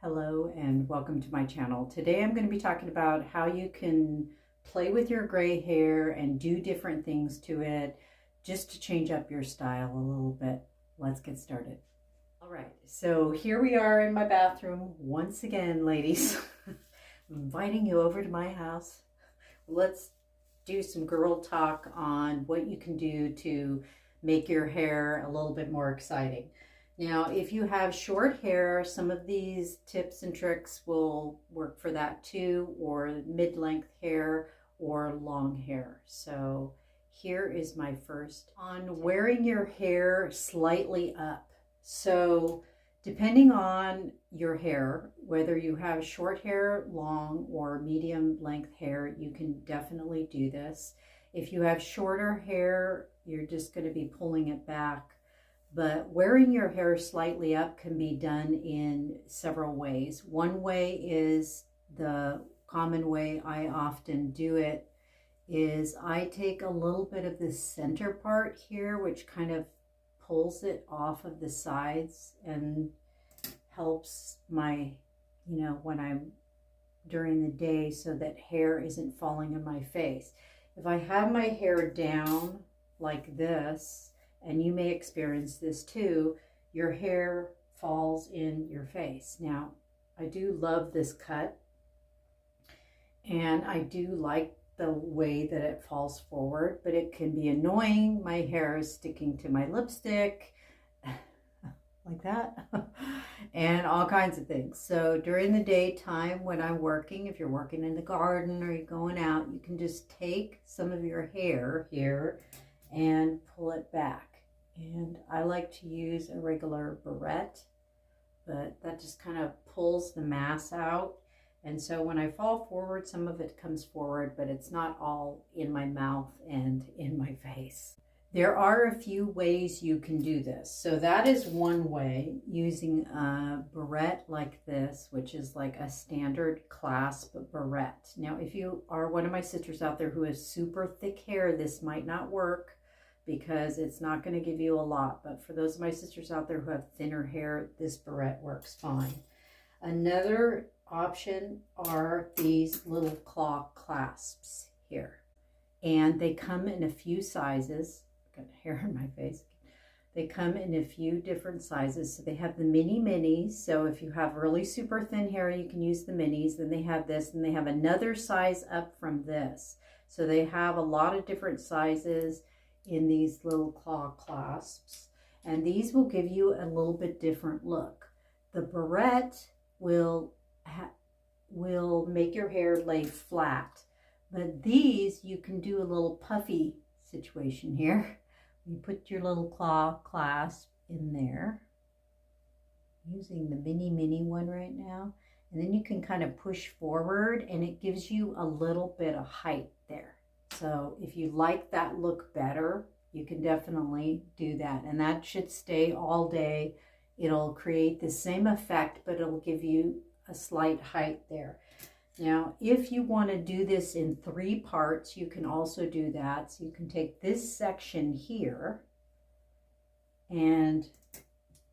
Hello and welcome to my channel. Today I'm going to be talking about how you can play with your gray hair and do different things to it just to change up your style a little bit. Let's get started. All right, so here we are in my bathroom once again, ladies. I'm inviting you over to my house. Let's do some girl talk on what you can do to make your hair a little bit more exciting. Now, if you have short hair, some of these tips and tricks will work for that too, or mid-length hair or long hair. So here is my first on wearing your hair slightly up. So depending on your hair, whether you have short hair, long, or medium length hair, you can definitely do this. If you have shorter hair, you're just going to be pulling it back. But wearing your hair slightly up can be done in several ways. One way is the common way I often do it is I take a little bit of the center part here, which kind of pulls it off of the sides and helps my, when I'm during the day so that hair isn't falling in my face. If I have my hair down like this, and you may experience this too, your hair falls in your face. Now, I do love this cut, and I do like the way that it falls forward, but it can be annoying. My hair is sticking to my lipstick, like that, and all kinds of things. So during the daytime when I'm working, if you're working in the garden or you're going out, you can just take some of your hair here and pull it back. And I like to use a regular barrette, but that just kind of pulls the mass out. And so when I fall forward, some of it comes forward, but it's not all in my mouth and in my face. There are a few ways you can do this. So that is one way, using a barrette like this, which is like a standard clasp barrette. Now, if you are one of my sisters out there who has super thick hair, this might not work, because it's not going to give you a lot. But for those of my sisters out there who have thinner hair, this barrette works fine. Another option are these little claw clasps here. And they come in a few sizes. Got hair in my face. They come in a few different sizes. So they have the mini minis. So if you have really super thin hair, you can use the minis. Then they have this, and they have another size up from this. So they have a lot of different sizes in these little claw clasps, and these will give you a little bit different look. The barrette will make your hair lay flat, but these you can do a little puffy situation here. You put your little claw clasp in there, using the mini one right now, and then you can kind of push forward, and it gives you a little bit of height there. So if you like that look better, you can definitely do that. And that should stay all day. It'll create the same effect, but it'll give you a slight height there. Now, if you want to do this in 3 parts, you can also do that. So you can take this section here and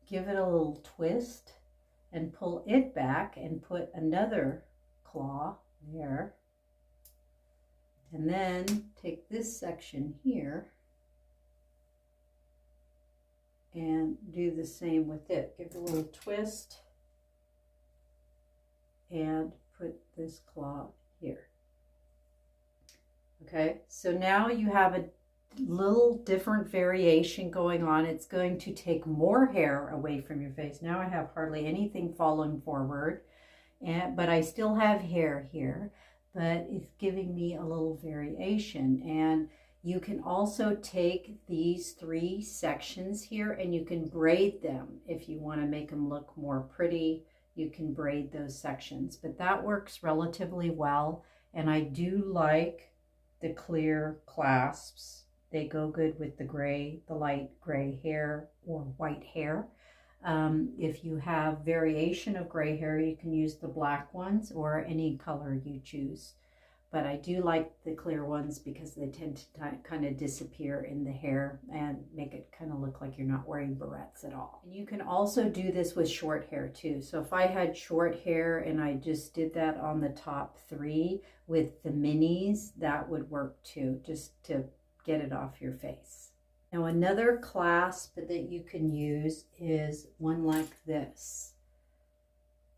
give it a little twist and pull it back and put another claw there. And then take this section here and do the same with it. Give it a little twist and put this claw here. Okay, so now you have a little different variation going on. It's going to take more hair away from your face. Now I have hardly anything falling forward, but I still have hair here. But it's giving me a little variation. And you can also take these 3 sections here and you can braid them. If you want to make them look more pretty, you can braid those sections. But that works relatively well. And I do like the clear clasps. They go good with the gray, the light gray hair or white hair. If you have variation of gray hair, you can use the black ones or any color you choose. but I do like the clear ones because they tend to kind of disappear in the hair and make it kind of look like you're not wearing barrettes at all. And you can also do this with short hair too. So if I had short hair and I just did that on the top 3 with the minis, that would work too, just to get it off your face. Now another clasp that you can use is one like this.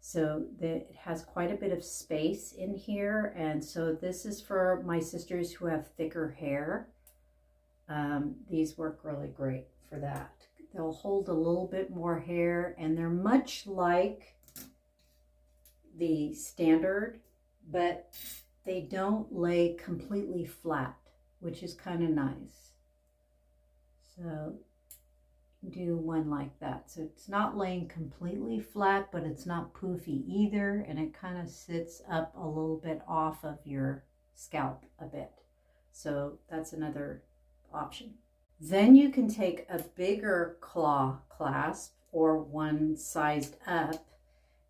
So it has quite a bit of space in here, and so this is for my sisters who have thicker hair. These work really great for that. They'll hold a little bit more hair, and they're much like the standard, but they don't lay completely flat, which is kind of nice. So do one like that. So it's not laying completely flat, but it's not poofy either, and it kind of sits up a little bit off of your scalp a bit. So that's another option. Then you can take a bigger claw clasp or one sized up,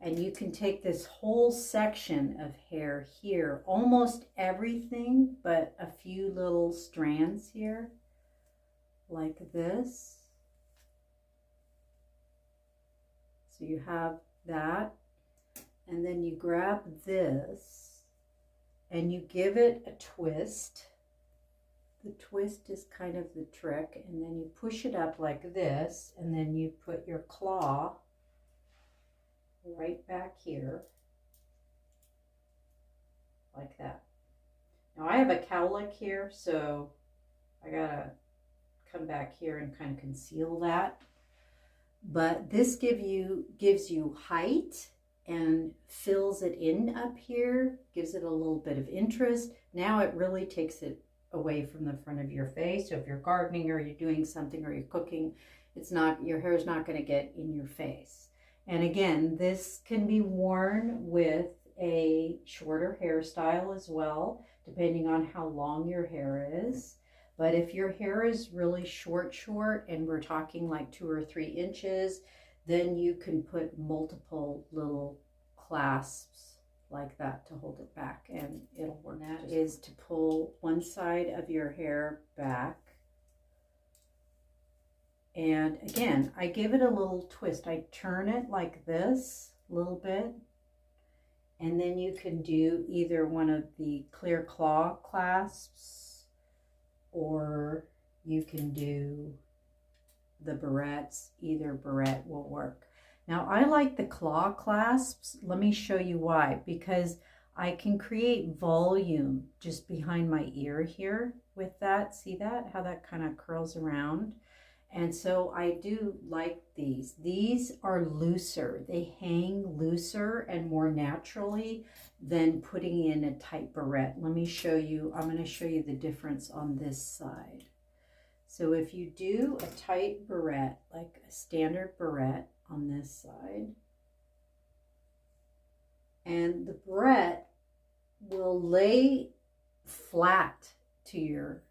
and you can take this whole section of hair here, almost everything but a few little strands here, like this. So you have that, and then you grab this and you give it a twist. The twist is kind of the trick, and then you push it up like this, and then you put your claw right back here, like that. Now I have a cowlick here, so I gotta come back here and kind of conceal that. But this gives you height and fills it in up here, gives it a little bit of interest. Now it really takes it away from the front of your face. So if you're gardening or you're doing something or you're cooking, your hair is not going to get in your face. And again, this can be worn with a shorter hairstyle as well, depending on how long your hair is. But if your hair is really short, and we're talking like 2 or 3 inches, then you can put multiple little clasps like that to hold it back, and it'll work. And that is to pull one side of your hair back. And again, I give it a little twist. I turn it like this a little bit. And then you can do either one of the clear claw clasps, or you can do the barrettes. Either barrette will work. Now I like the claw clasps. Let me show you why. Because I can create volume just behind my ear here with that. See that? How that kind of curls around. And so I do like these. These are looser. They hang looser and more naturally than putting in a tight barrette. Let me show you. I'm going to show you the difference on this side. So if you do a tight barrette, like a standard barrette on this side, and the barrette will lay flat to your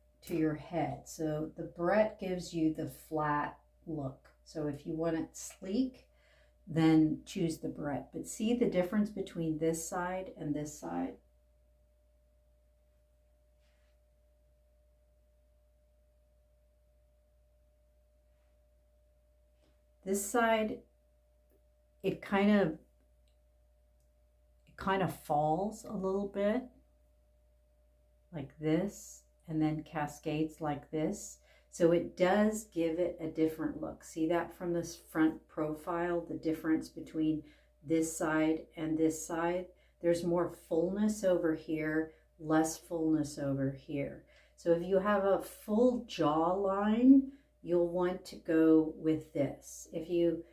head. So the barrette gives you the flat look. So if you want it sleek, then choose the barrette. But see the difference between this side and this side? This side, it kind of falls a little bit like this, and then cascades like this. So it does give it a different look. See that from this front profile, the difference between this side and this side? There's more fullness over here, less fullness over here. So if you have a full jawline, you'll want to go with this. If you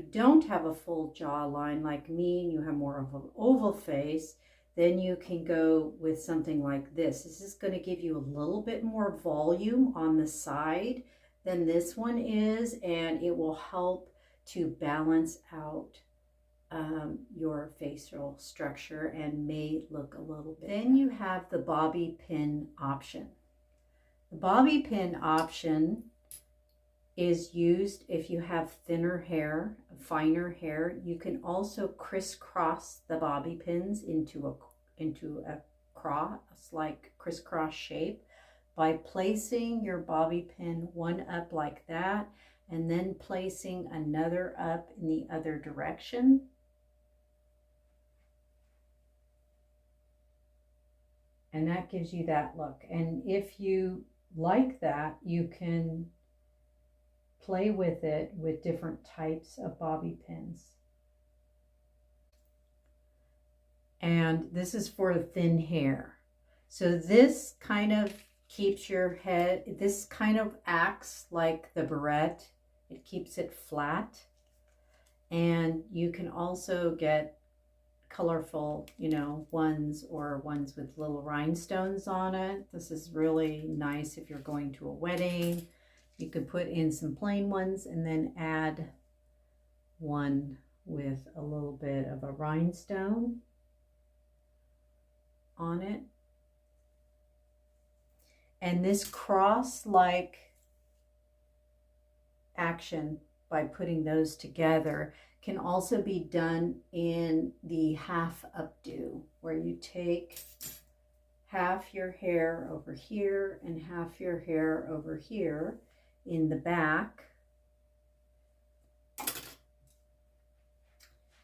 don't have a full jawline like me and you have more of an oval face, then you can go with something like this. This is going to give you a little bit more volume on the side than this one is, and it will help to balance out your facial structure and may look a little bit. Then you have the bobby pin option. The bobby pin option is used if you have thinner hair, finer hair. You can also crisscross the bobby pins into a cross, like crisscross shape, by placing your bobby pin one up like that and then placing another up in the other direction. And that gives you that look. And if you like that, you can play with it with different types of bobby pins. And this is for thin hair. So this kind of keeps your head, this kind of acts like the barrette. It keeps it flat. And you can also get colorful, you know, ones or ones with little rhinestones on it. This is really nice if you're going to a wedding. You could put in some plain ones and then add one with a little bit of a rhinestone on it. And this cross-like action by putting those together can also be done in the half updo, where you take half your hair over here and half your hair over here in the back,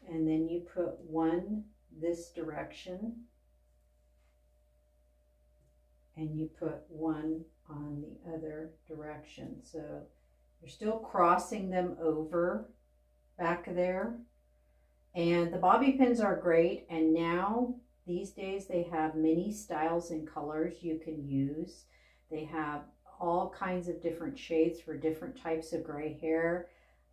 and then you put one this direction and you put one on the other direction. So you're still crossing them over back there. And the bobby pins are great. And now these days they have many styles and colors you can use. They have all kinds of different shades for different types of gray hair.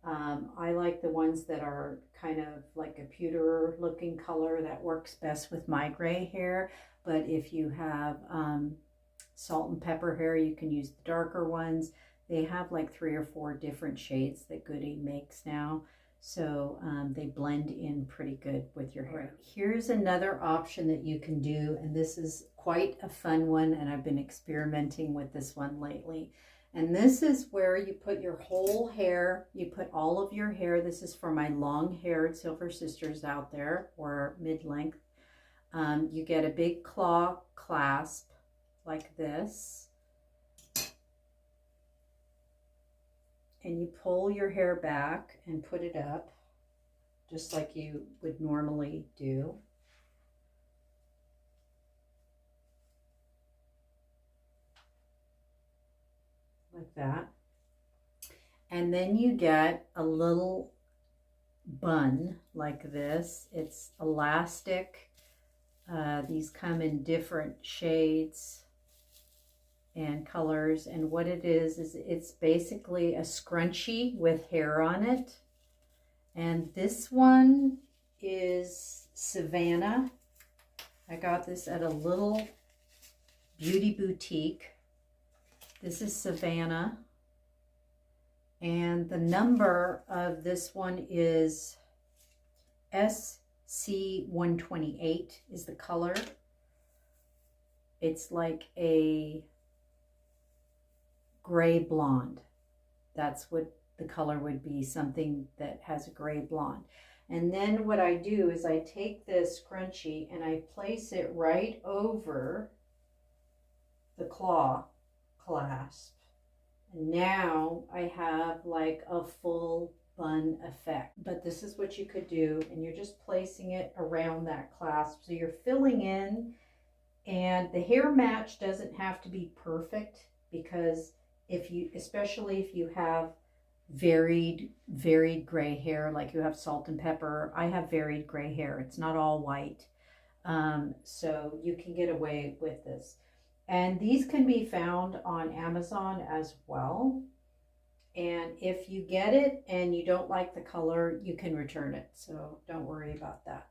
I like the ones that are kind of like a pewter looking color. That works best with my gray hair. But if you have salt and pepper hair, you can use the darker ones. They have like 3 or 4 different shades that Goody makes now. So they blend in pretty good with your hair. Right. Here's another option that you can do, and this is quite a fun one, and I've been experimenting with this one lately. And this is where you put your whole hair, you put all of your hair. This is for my long-haired silver sisters out there, or mid-length. You get a big claw clasp like this. And you pull your hair back and put it up just like you would normally do. Like that. And then you get a little bun like this. It's elastic. These come in different shades and colors, and what it is it's basically a scrunchie with hair on it. And this one is Savannah. I got this at a little beauty boutique. This is Savannah, and the number of this one is SC128 is the color. It's like a gray blonde. That's what the color would be, something that has a gray blonde. And then what I do is I take this scrunchie and I place it right over the claw clasp. And now I have like a full bun effect. But this is what you could do, and you're just placing it around that clasp. So you're filling in, and the hair match doesn't have to be perfect, because if you, especially if you have varied gray hair, like you have salt and pepper. I have varied gray hair. It's not all white. So you can get away with this. And these can be found on Amazon as well. And if you get it and you don't like the color, you can return it. So don't worry about that.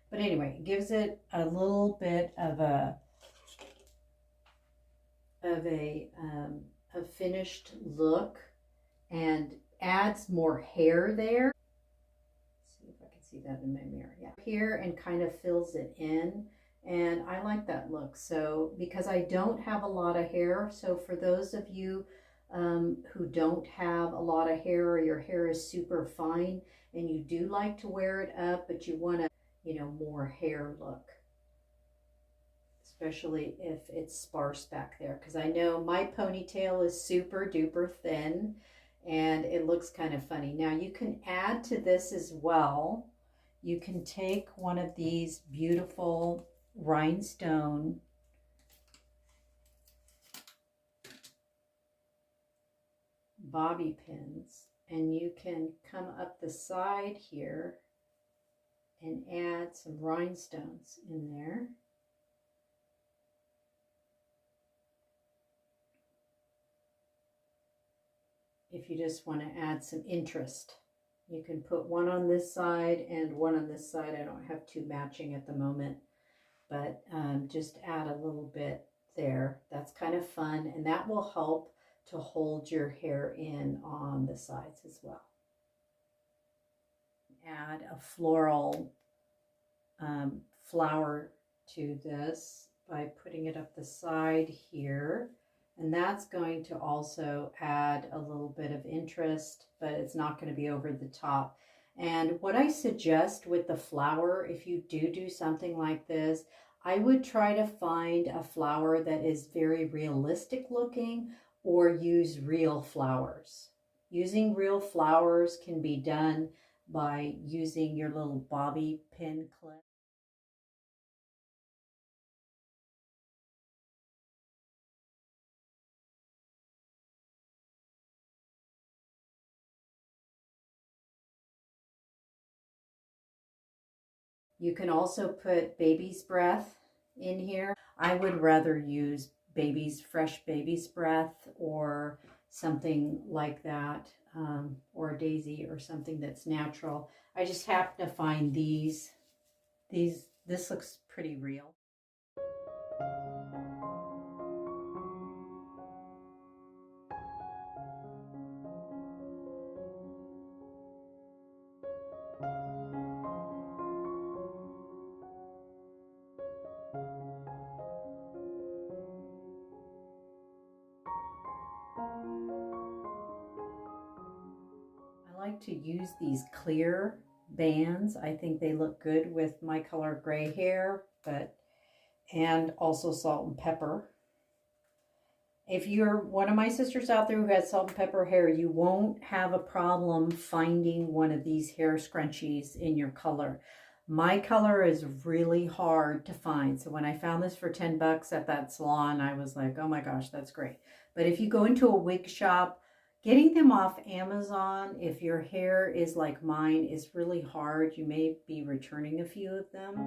But anyway, it gives it a little bit of a finished look and adds more hair there. Let's see if I can see that in my mirror. Yeah, here, and kind of fills it in. And I like that look. So because I don't have a lot of hair, so for those of you who don't have a lot of hair, or your hair is super fine and you do like to wear it up, but you want a, you know, more hair look, especially if it's sparse back there, because I know my ponytail is super duper thin and it looks kind of funny. Now you can add to this as well. You can take one of these beautiful rhinestone bobby pins, and you can come up the side here and add some rhinestones in there. If you just want to add some interest, you can put one on this side and one on this side. I don't have two matching at the moment, but just add a little bit there. That's kind of fun, and that will help to hold your hair in on the sides as well. Add a floral flower to this by putting it up the side here, and that's going to also add a little bit of interest, but it's not going to be over the top. And what I suggest with the flower, if you do something like this, I would try to find a flower that is very realistic looking, or use real flowers. Using real flowers can be done by using your little bobby pin clip. You can also put baby's breath in here. I would rather use fresh baby's breath or something like that, or a daisy or something that's natural. I just happen to find this looks pretty real. I like to use these clear bands. I think they look good with my color gray hair, and also salt and pepper. If you're one of my sisters out there who has salt and pepper hair, you won't have a problem finding one of these hair scrunchies in your color. My color is really hard to find. So when I found this for 10 bucks at that salon, I was like, oh my gosh, that's great. But if you go into a wig shop, getting them off Amazon, if your hair is like mine, is really hard. You may be returning a few of them.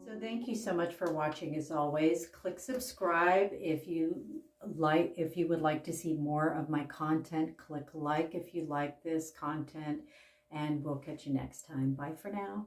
So thank you so much for watching. As always, click subscribe if you would like to see more of my content. Click like if you like this content, and we'll catch you next time. Bye for now.